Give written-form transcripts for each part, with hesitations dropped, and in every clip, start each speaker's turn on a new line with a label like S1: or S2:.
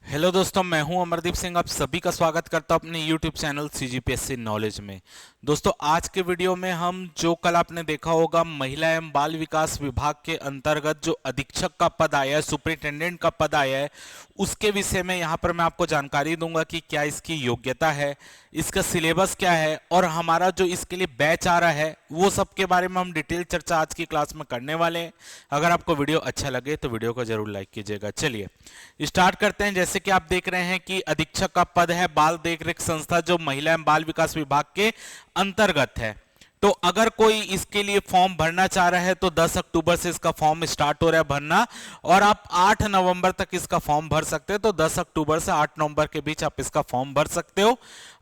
S1: Hello दोस्तों, मैं हूं अमरदीप सिंह। आप सभी का स्वागत करता हूं अपने यूट्यूब चैनल सीजीपीएससी नॉलेज में। दोस्तों, आज के वीडियो में हम जो कल आपने देखा होगा महिला एवं बाल विकास विभाग के अंतर्गत जो अधीक्षक का पद आया है, सुपरिटेंडेंट का पद आया है, उसके विषय में यहाँ पर मैं आपको जानकारी दूंगा कि क्या इसकी योग्यता है, इसका सिलेबस क्या है और हमारा जो इसके लिए बैच आ रहा है वो सब के बारे में हम डिटेल चर्चा आज की क्लास में करने वाले हैं। अगर आपको वीडियो अच्छा लगे तो वीडियो को जरूर लाइक कीजिएगा। चलिए स्टार्ट करते हैं। जैसे कि आप देख रहे हैं कि अधीक्षक का पद है बाल देखरेख संस्था, जो महिला एवं बाल विकास विभाग के अंतर्गत है। तो अगर कोई इसके लिए फॉर्म भरना चाह रहा है तो 10 अक्टूबर से इसका फॉर्म स्टार्ट हो रहा है भरना, और आप 8 नवंबर तक इसका फॉर्म भर सकते हैं। तो 10 अक्टूबर से 8 नवंबर के बीच आप इसका फॉर्म भर सकते हो।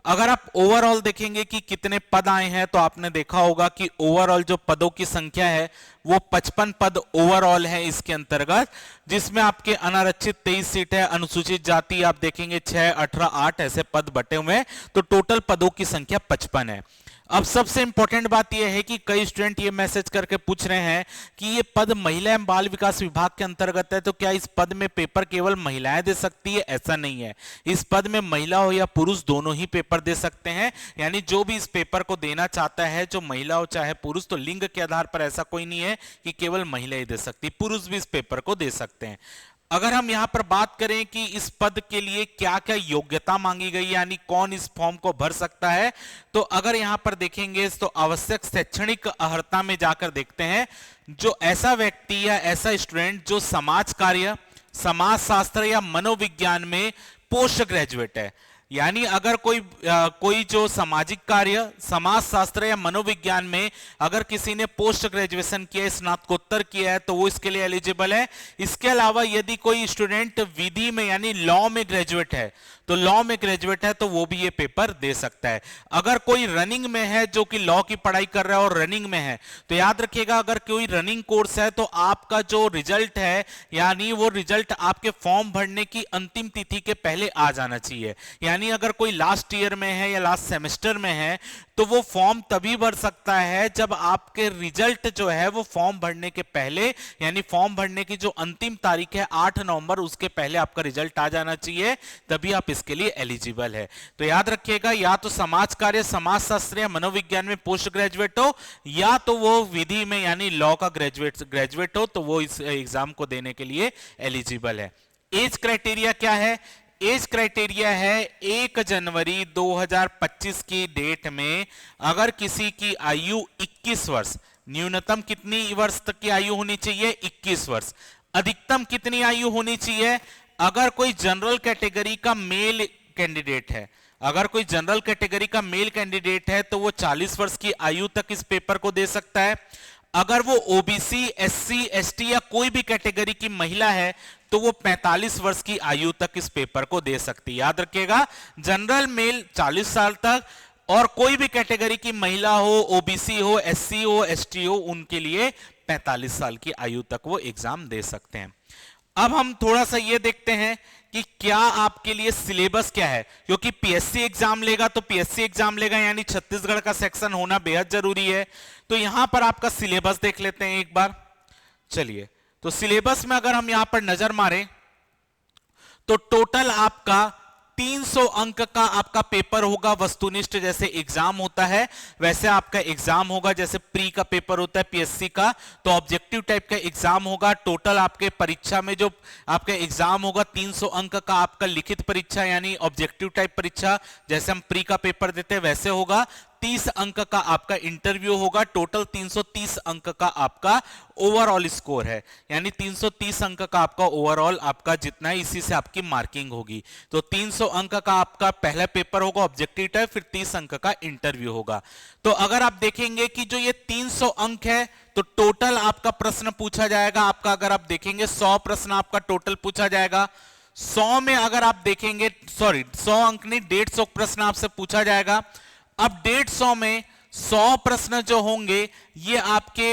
S1: अगर आप ओवरऑल देखेंगे कि कितने पद आए हैं तो आपने देखा होगा कि ओवरऑल जो पदों की संख्या है वो 55 पद ओवरऑल है इसके अंतर्गत, जिसमें आपके अनारक्षित 23 सीट है, अनुसूचित जाति आप देखेंगे 6, 18, 8 ऐसे पद बटे हुए हैं। तो टोटल पदों की संख्या 55 है। अब सबसे इंपॉर्टेंट बात यह है कि कई स्टूडेंट ये मैसेज करके पूछ रहे हैं कि ये पद महिला एवं बाल विकास विभाग के अंतर्गत है, तो क्या इस पद में पेपर केवल महिलाएं दे सकती है? ऐसा नहीं है। इस पद में महिला हो या पुरुष दोनों ही पेपर दे सकते हैं। यानी जो भी इस पेपर को देना चाहता है, जो महिला हो चाहे पुरुष, तो लिंग के आधार पर ऐसा कोई नहीं है कि केवल महिला ही दे सकती, पुरुष भी इस पेपर को दे सकते हैं। अगर हम यहां पर बात करें कि इस पद के लिए क्या क्या योग्यता मांगी गई, यानी कौन इस फॉर्म को भर सकता है, तो अगर यहां पर देखेंगे तो आवश्यक शैक्षणिक अर्हता में जाकर देखते हैं, जो ऐसा व्यक्ति या ऐसा स्टूडेंट जो समाज कार्य, समाज शास्त्र या मनोविज्ञान में पोस्ट ग्रेजुएट है। यानी अगर कोई जो सामाजिक कार्य, समाज शास्त्र या मनोविज्ञान में अगर किसी ने पोस्ट ग्रेजुएशन किया है, स्नातकोत्तर किया है, तो वो इसके लिए एलिजिबल है। इसके अलावा यदि कोई स्टूडेंट विधि में यानी लॉ में ग्रेजुएट है, तो लॉ में ग्रेजुएट है तो वो भी ये पेपर दे सकता है। अगर कोई रनिंग में है, जो कि लॉ की पढ़ाई कर रहा है और रनिंग में है, तो याद रखिएगा अगर कोई रनिंग कोर्स है तो आपका जो रिजल्ट है, यानी वो रिजल्ट आपके फॉर्म भरने की अंतिम तिथि के पहले आ जाना चाहिए। यानी अगर कोई लास्ट ईयर में है या लास्ट सेमेस्टर में है तो वो फॉर्म तभी भर सकता है जब आपके रिजल्ट जो है वो फॉर्म भरने के पहले, यानी फॉर्म भरने की जो अंतिम तारीख है 8 नवंबर, उसके पहले आपका रिजल्ट आ जाना चाहिए, तभी आप इसके लिए एलिजिबल है। तो याद रखिएगा, या तो समाज कार्य, समाज शास्त्र या मनोविज्ञान में पोस्ट ग्रेजुएट हो, या तो वो विधि में यानी लॉ का ग्रेजुएट हो, तो वो इस एग्जाम को देने के लिए एलिजिबल है। एज क्राइटेरिया क्या है? एज क्राइटेरिया है 1 जनवरी 2025 की डेट में अगर किसी की आयु 21 वर्ष, न्यूनतम कितनी वर्ष तक की आयु होनी चाहिए? 21 वर्ष। अधिकतम कितनी आयु होनी चाहिए? अगर कोई जनरल कैटेगरी का मेल कैंडिडेट है, अगर कोई जनरल कैटेगरी का मेल कैंडिडेट है तो वो 40 वर्ष की आयु तक इस पेपर को दे सकता है। अगर वो ओबीसी, एससी, एसटी या कोई भी कैटेगरी की महिला है तो वो 45 वर्ष की आयु तक इस पेपर को दे सकती है। याद रखिएगा, जनरल मेल 40 साल तक, और कोई भी कैटेगरी की महिला हो, ओबीसी हो, एससी हो, एसटी हो, उनके लिए 45 साल की आयु तक वो एग्जाम दे सकते हैं। अब हम थोड़ा सा ये देखते हैं कि क्या आपके लिए सिलेबस क्या है, क्योंकि पीएससी एग्जाम लेगा तो पीएससी एग्जाम लेगा, यानी छत्तीसगढ़ का सेक्शन होना बेहद जरूरी है। तो यहां पर आपका सिलेबस देख लेते हैं एक बार। चलिए, तो सिलेबस में अगर हम यहां पर नजर मारें तो टोटल आपका 300 अंक का आपका पेपर होगा। वस्तुनिष्ठ जैसे एग्जाम होता है वैसे आपका एग्जाम होगा, जैसे प्री का पेपर होता है पीएससी का, तो ऑब्जेक्टिव टाइप का एग्जाम होगा। टोटल आपके परीक्षा में जो आपका एग्जाम होगा 300 अंक का आपका लिखित परीक्षा यानी ऑब्जेक्टिव टाइप परीक्षा, जैसे हम प्री का पेपर देते हैं वैसे होगा। 30 अंक का आपका इंटरव्यू होगा। टोटल 330 अंक का आपका ओवरऑल स्कोर है, यानी 330 अंक का आपका ओवरऑल आपका जितना है, इसी से आपकी मार्किंग होगी। तो 300 अंक का आपका पहला पेपर होगा ऑब्जेक्टिव टाइप, फिर 30 अंक का इंटरव्यू होगा। तो अगर आप देखेंगे कि जो ये 300 अंक है तो टोटल आपका प्रश्न पूछा जाएगा आपका, अगर आप देखेंगे 100 प्रश्न आपका टोटल पूछा जाएगा। 100 में अगर आप देखेंगे, 100 अंक नहीं, 150 प्रश्न आपसे पूछा जाएगा। अब 150 में 100 प्रश्न जो होंगे ये आपके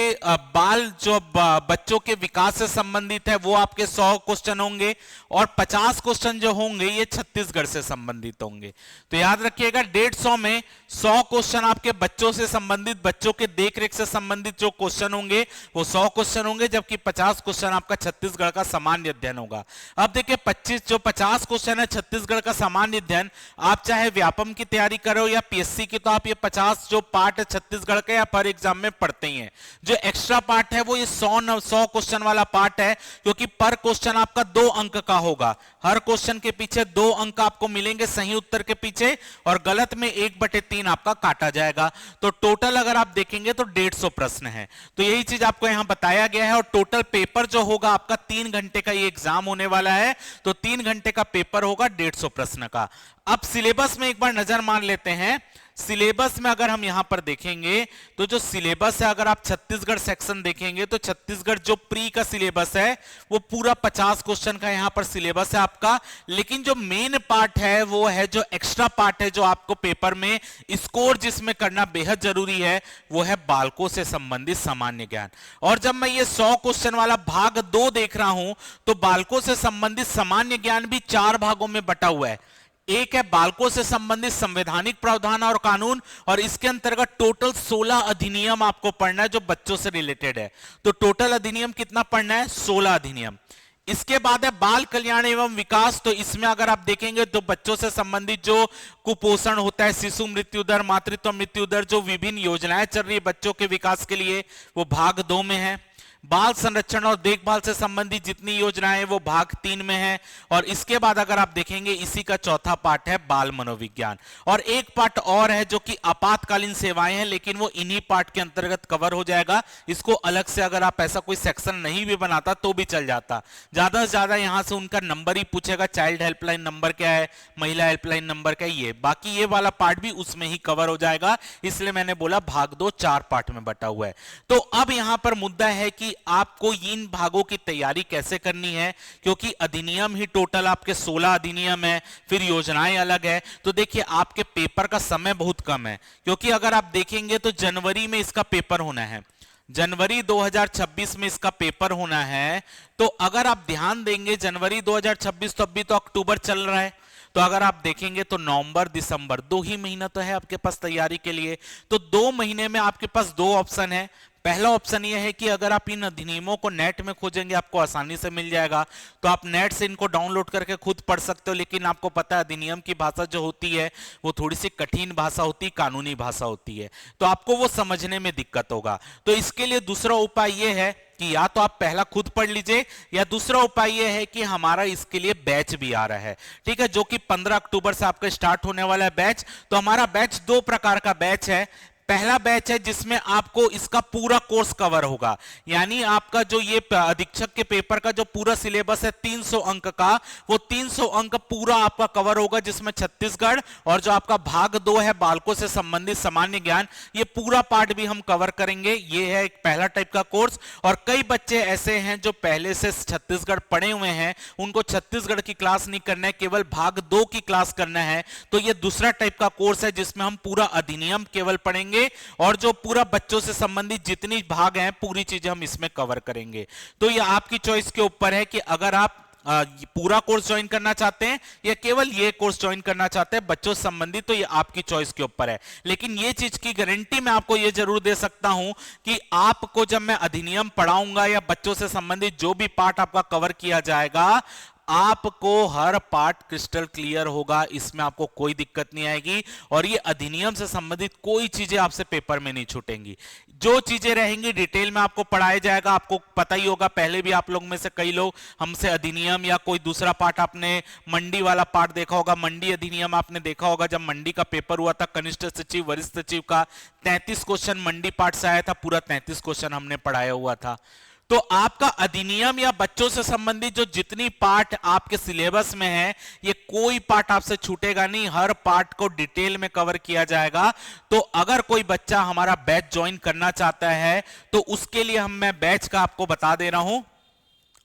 S1: बाल जो बच्चों के विकास से संबंधित है वो आपके 100 क्वेश्चन होंगे, और 50 क्वेश्चन जो होंगे ये छत्तीसगढ़ से संबंधित होंगे। तो याद रखिएगा 150 में 100 क्वेश्चन आपके बच्चों से संबंधित, बच्चों के देखरेख से संबंधित जो क्वेश्चन होंगे वो 100 क्वेश्चन होंगे, जबकि 50 क्वेश्चन आपका छत्तीसगढ़ का सामान्य अध्ययन होगा। अब देखिए 50 क्वेश्चन है छत्तीसगढ़ का सामान्य अध्ययन, आप चाहे व्यापम की तैयारी करो या पीएससी की, तो आप ये 50 जो पार्ट है छत्तीसगढ़ के या पर एग्जाम में पढ़ते ही हैं। जो एक्स्ट्रा पार्ट है वो ये 100 क्वेश्चन वाला पार्ट है, क्योंकि पर क्वेश्चन आपका 2 अंक का होगा। हर क्वेश्चन के पीछे 2 अंक आपको मिलेंगे सही उत्तर के पीछे, और गलत में 1/3 आपका काटा जाएगा। तो टोटल अगर आप देखेंगे तो 150 प्रश्न है। तो यही चीज आपको यहां बताया गया है, और टोटल पेपर जो होगा आपका 3 घंटे का ये एग्जाम होने वाला है। तो 3 घंटे का पेपर होगा 150 प्रश्न का। अब सिलेबस में एक बार नजर मार लेते हैं। सिलेबस में अगर हम यहां पर देखेंगे तो जो सिलेबस है, अगर आप छत्तीसगढ़ सेक्शन देखेंगे तो छत्तीसगढ़ जो प्री का सिलेबस है वो पूरा 50 क्वेश्चन का यहां पर सिलेबस है आपका। लेकिन जो मेन पार्ट है वो है जो एक्स्ट्रा पार्ट है, जो आपको पेपर में स्कोर जिसमें करना बेहद जरूरी है, वो है बालकों से संबंधित सामान्य ज्ञान। और जब मैं ये 100 क्वेश्चन वाला भाग 2 देख रहा हूं तो बालकों से संबंधित सामान्य ज्ञान भी 4 भागों में बटा हुआ है। एक है बालकों से संबंधित संवैधानिक प्रावधान और कानून, और इसके अंतर्गत टोटल 16 अधिनियम आपको पढ़ना है जो बच्चों से रिलेटेड है। तो टोटल अधिनियम कितना पढ़ना है? 16 अधिनियम। इसके बाद है बाल कल्याण एवं विकास। तो इसमें अगर आप देखेंगे तो बच्चों से संबंधित जो कुपोषण होता है, शिशु मृत्यु दर, मातृत्व मृत्यु दर, जो विभिन्न योजनाएं चल रही है बच्चों के विकास के लिए, वो भाग 2 में है। बाल संरक्षण और देखभाल से संबंधित जितनी योजनाएं हैं वो भाग 3 में है। और इसके बाद अगर आप देखेंगे इसी का चौथा पार्ट है बाल मनोविज्ञान, और एक पार्ट और है जो कि आपातकालीन सेवाएं हैं, लेकिन वो इन्हीं पार्ट के अंतर्गत कवर हो जाएगा। इसको अलग से अगर आप ऐसा कोई सेक्शन नहीं भी बनाता तो भी चल जाता। ज्यादा से ज्यादा यहां से उनका नंबर ही पूछेगा, चाइल्ड हेल्पलाइन नंबर क्या है, महिला हेल्पलाइन नंबर क्या है, ये बाकी ये वाला पार्ट भी उसमें ही कवर हो जाएगा। इसलिए मैंने बोला भाग 2 4 पार्ट में बटा हुआ है। तो अब यहां पर मुद्दा है कि आपको इन भागों की तैयारी कैसे करनी है, क्योंकि अधिनियम ही टोटल आपके 16 अधिनियम है, फिर योजनाएं अलग है। तो देखिए आपके पेपर का समय बहुत कम है, क्योंकि अगर आप देखेंगे तो जनवरी में इसका पेपर होना है, जनवरी 2026 में इसका पेपर होना है। तो अगर आप ध्यान देंगे जनवरी 2026, तो अभी तो अक्टूबर चल रहा है, तो अगर आप देखेंगे तो नवंबर दिसंबर 2 ही महीना तो है आपके पास तैयारी के लिए। तो 2 महीने में आपके पास 2 ऑप्शन है। पहला ऑप्शन यह है कि अगर आप इन अधिनियमों को नेट में खोजेंगे आपको आसानी से मिल जाएगा, तो आप नेट से इनको डाउनलोड करके खुद पढ़ सकते हो। लेकिन आपको पता है अधिनियम की भाषा जो होती है वो थोड़ी सी कठिन भाषा होती है, कानूनी भाषा होती है, तो आपको वो समझने में दिक्कत होगा। तो इसके लिए दूसरा उपाय यह है कि या तो आप पहला खुद पढ़ लीजिए, या दूसरा उपाय यह है कि हमारा इसके लिए बैच भी आ रहा है, ठीक है, जो कि 15 अक्टूबर से आपका स्टार्ट होने वाला है बैच। तो हमारा बैच 2 प्रकार का बैच है। पहला बैच है जिसमें आपको इसका पूरा कोर्स कवर होगा, यानी आपका जो ये अधीक्षक के पेपर का जो पूरा सिलेबस है 300 अंक का, वो 300 अंक पूरा आपका कवर होगा, जिसमें छत्तीसगढ़ और जो आपका भाग 2 है बालकों से संबंधित सामान्य ज्ञान, ये पूरा पार्ट भी हम कवर करेंगे। ये है एक पहला टाइप का कोर्स। और कई बच्चे ऐसे हैं जो पहले से छत्तीसगढ़ पढ़े हुए हैं, उनको छत्तीसगढ़ की क्लास नहीं करना है, केवल भाग 2 की क्लास करना है, तो ये दूसरा टाइप का कोर्स है जिसमें हम पूरा अधिनियम केवल पढ़ेंगे, और जो पूरा बच्चों से संबंधित जितनी भाग हैं पूरी चीजें हम इसमें कवर करेंगे। तो ये आपकी चॉइस के ऊपर है कि अगर आप पूरा कोर्स ज्वाइन करना चाहते हैं या केवल ये कोर्स ज्वाइन करना चाहते हैं बच्चों से संबंधित, तो ये आपकी चॉइस के ऊपर है। लेकिन ये चीज की गारंटी मैं आपको ये जरूर दे सकता हूं कि आपको जब मैं अधिनियम पढ़ाऊंगा या बच्चों से संबंधित जो भी पार्ट आपका कवर किया जाएगा, आपको हर पार्ट क्रिस्टल क्लियर होगा, इसमें आपको कोई दिक्कत नहीं आएगी। और ये अधिनियम से संबंधित कोई चीजें आपसे पेपर में नहीं छूटेंगी, जो चीजें रहेंगी डिटेल में आपको पढ़ाया जाएगा। आपको पता ही होगा, पहले भी आप लोग में से कई लोग हमसे अधिनियम या कोई दूसरा पार्ट, आपने मंडी वाला पार्ट देखा होगा, मंडी अधिनियम आपने देखा होगा। जब मंडी का पेपर हुआ था कनिष्ठ सचिव वरिष्ठ सचिव का, 33 क्वेश्चन मंडी पार्ट से आया था, पूरा 33 क्वेश्चन हमने पढ़ाया हुआ था। तो आपका अधिनियम या बच्चों से संबंधित जो जितनी पार्ट आपके सिलेबस में है, ये कोई पार्ट आपसे छूटेगा नहीं, हर पार्ट को डिटेल में कवर किया जाएगा। तो अगर कोई बच्चा हमारा बैच ज्वाइन करना चाहता है तो उसके लिए मैं बैच का आपको बता दे रहा हूं।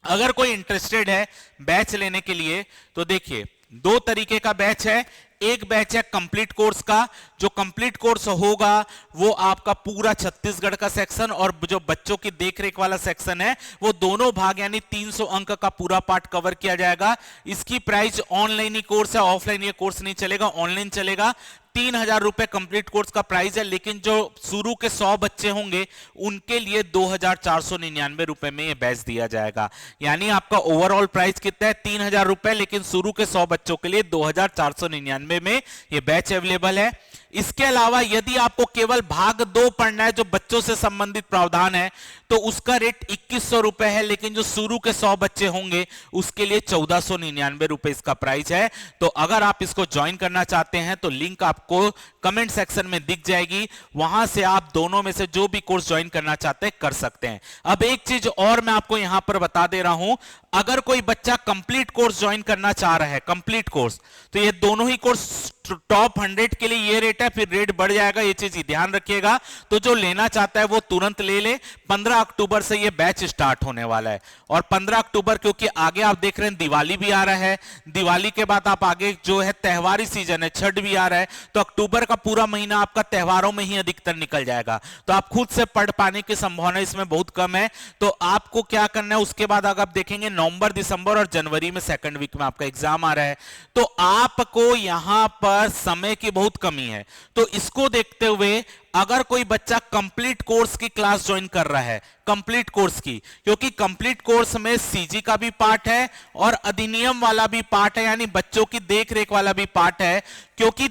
S1: अगर कोई इंटरेस्टेड है बैच लेने के लिए, तो देखिए दो तरीके का बैच है। एक बैच है कंप्लीट कोर्स का, जो कंप्लीट कोर्स होगा वो आपका पूरा छत्तीसगढ़ का सेक्शन और जो बच्चों की देखरेख वाला सेक्शन है वो दोनों भाग यानी 300 अंक का पूरा पार्ट कवर किया जाएगा। इसकी प्राइस ऑनलाइन ही कोर्स है, ऑफलाइन ये कोर्स नहीं चलेगा, ऑनलाइन चलेगा। 3,000 रुपए कंप्लीट कोर्स का प्राइस है, लेकिन जो शुरू के 100 बच्चे होंगे उनके लिए 2,499 रुपए में ये बैच दिया जाएगा। यानी आपका ओवरऑल प्राइस कितना है 3,000 रुपए, लेकिन शुरू के 100 बच्चों के लिए 2,499 में ये बैच अवेलेबल है। इसके अलावा यदि आपको केवल भाग 2 पढ़ना है जो बच्चों से संबंधित प्रावधान है तो उसका रेट 2,100 रुपए है, लेकिन जो शुरू के 100 बच्चे होंगे उसके लिए 1,499 रुपए इसका प्राइस है। तो अगर आप इसको ज्वाइन करना चाहते हैं तो लिंक आपको कमेंट सेक्शन में दिख जाएगी, वहां से आप दोनों में से जो भी कोर्स ज्वाइन करना चाहते हैं कर सकते हैं। अब एक चीज और मैं आपको यहां पर बता दे रहा हूं, अगर कोई बच्चा कंप्लीट कोर्स ज्वाइन करना चाह रहा है, कंप्लीट कोर्स, तो ये दोनों ही कोर्स टॉप 100 के लिए ये रेट है, फिर रेट बढ़ जाएगा, ये चीज ध्यान रखिएगा। तो जो लेना चाहता है वो तुरंत ले ले। 15 अक्टूबर से ये बैच स्टार्ट होने वाला है और 15 अक्टूबर क्योंकि आगे आप देख रहे हैं दिवाली भी आ रहा है, दिवाली के बाद आप आगे जो है त्योहारी सीजन है, छठ भी आ रहा है, तो अक्टूबर का पूरा महीना आपका त्योहारों में ही अधिकतर निकल जाएगा। तो आप खुद से पढ़ पाने की संभावना इसमें बहुत कम है। तो आपको क्या करना है, उसके बाद अगर आप देखेंगे नवंबर, दिसंबर और जनवरी में सेकंड वीक में आपका एग्जाम आ रहा है, तो आपको यहां पर समय की बहुत कमी है। तो इसको देखते हुए अगर कोई बच्चा कंप्लीट कोर्स की क्लास ज्वाइन कर रहा है, कंप्लीट कोर्स की, क्योंकि कंप्लीट कोर्स में सीजी का भी पार्ट है और अधिनियम वाला भी पार्ट है, यानी बच्चों की देखरेख वाला भी पार्ट है। क्योंकि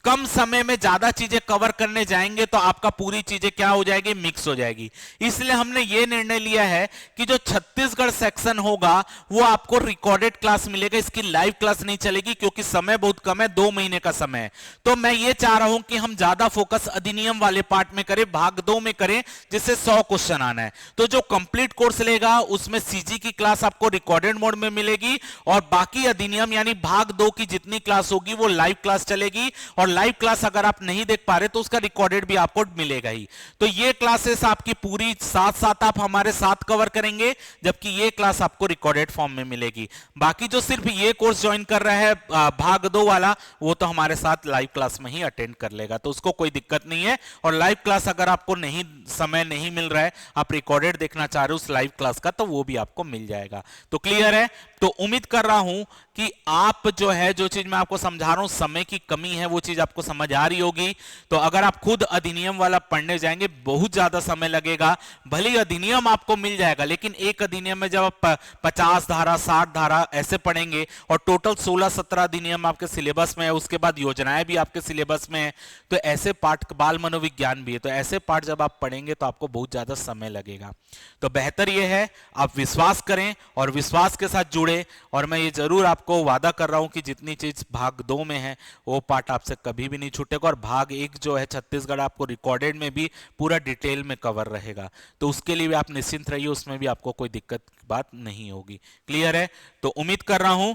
S1: कम समय में ज्यादा चीजें कवर करने जाएंगे तो आपका पूरी चीजें क्या हो जाएगी, मिक्स हो जाएगी। इसलिए हमने ये निर्णय लिया है कि जो छत्तीसगढ़ सेक्शन होगा वो आपको रिकॉर्डेड क्लास मिलेगा, इसकी लाइव क्लास नहीं चलेगी क्योंकि समय बहुत कम है, 2 महीने का समय है। तो मैं ये चाह रहा हूं कि हम ज्यादा फोकस अधिनियम वाले पार्ट में करें, भाग 2 में करें, जिससे 100 क्वेश्चन आना है। तो जो कंप्लीट कोर्स लेगा उसमें सीजी की क्लास आपको रिकॉर्डेड मोड में मिलेगी और बाकी अधिनियम यानी भाग 2 की जितनी क्लास होगी वो लाइव क्लास चलेगी। और लाइव क्लास अगर आप नहीं देख पा रहे तो उसका रिकॉर्डेड भी आपको मिलेगा ही। तो ये क्लासेस आपकी पूरी साथ साथ आप हमारे साथ कवर करेंगे, जबकि ये क्लास आपको रिकॉर्डेड फॉर्म में मिलेगी। बाकी जो सिर्फ ये कोर्स ज्वाइन कर रहा है भाग 2 वाला, वो तो हमारे साथ लाइव क्लास में ही अटेंड कर लेगा, तो उसको कोई दिक्कत नहीं है। और लाइव क्लास अगर आपको नहीं समय नहीं मिल रहा है, आप रिकॉर्डेड देखना चाह रहे हो उस लाइव क्लास का, तो वो भी आपको मिल जाएगा। तो क्लियर है। तो उम्मीद कर रहा हूं कि आप जो है, जो चीज मैं आपको समझा रहा हूं, समय की कमी है, वो चीज आपको समझ आ रही होगी। तो अगर आप खुद अधिनियम वाला पढ़ने जाएंगे बहुत ज्यादा समय लगेगा। भले ही अधिनियम आपको मिल जाएगा, लेकिन एक अधिनियम में जब आप 50 धारा 60 धारा ऐसे पढ़ेंगे और टोटल 16-17 अधिनियम आपके सिलेबस में है, उसके बाद योजनाएं भी आपके सिलेबस में है, तो ऐसे पाठ, बाल मनोविज्ञान भी है, तो ऐसे पाठ जब आप पढ़ेंगे तो आपको बहुत ज्यादा समय लगेगा। तो बेहतर यह है आप विश्वास करें और विश्वास के साथ जुड़े। और मैं ये जरूर आपको वादा कर रहा हूं कि जितनी चीज भाग 2 में है वो पार्ट आपसे कभी भी नहीं छूटेगा। और भाग 1 जो है छत्तीसगढ़, आपको रिकॉर्डेड में भी पूरा डिटेल में कवर रहेगा, तो उसके लिए भी आप निश्चिंत रहिए, उसमें भी आपको कोई दिक्कत की बात नहीं होगी। क्लियर है। तो उम्मीद कर रहा हूं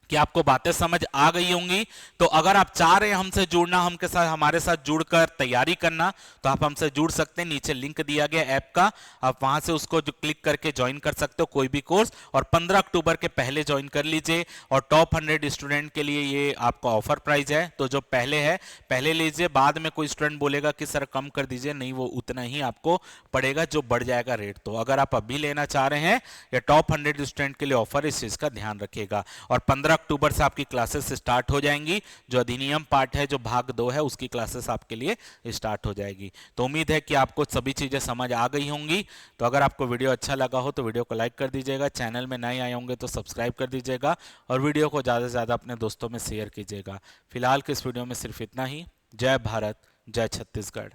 S1: कि आपको बातें समझ आ गई होंगी। तो अगर आप चाह रहे हैं हमसे जुड़ना, हमके साथ, हमारे साथ जुड़कर तैयारी करना, तो आप हमसे जुड़ सकते हैं। नीचे लिंक दिया गया ऐप का, आप वहां से उसको जो क्लिक करके ज्वाइन कर सकते हो कोई भी कोर्स। और 15 अक्टूबर के पहले ज्वाइन कर लीजिए। और टॉप 100 स्टूडेंट के लिए ये आपका ऑफर प्राइस है, तो जो पहले है पहले लीजिए। बाद में कोई स्टूडेंट बोलेगा कि सर कम कर दीजिए, नहीं, वो उतना ही आपको पड़ेगा जो बढ़ जाएगा रेट। तो अगर आप अभी लेना चाह रहे हैं या टॉप 100 स्टूडेंट के लिए ऑफर, इस चीज का ध्यान रखिएगा। और 15 अक्टूबर से आपकी क्लासेस स्टार्ट हो जाएंगी। जो अधिनियम पार्ट है, जो भाग 2 है, उसकी क्लासेस आपके लिए स्टार्ट हो जाएगी। तो उम्मीद है कि आपको सभी चीजें समझ आ गई होंगी। तो अगर आपको वीडियो अच्छा लगा हो तो वीडियो को लाइक कर दीजिएगा, चैनल में नए आए होंगे तो सब्सक्राइब कर दीजिएगा और वीडियो को ज्यादा से ज्यादा अपने दोस्तों में शेयर कीजिएगा। फिलहाल के इस वीडियो में सिर्फ इतना ही। जय भारत, जय छत्तीसगढ़।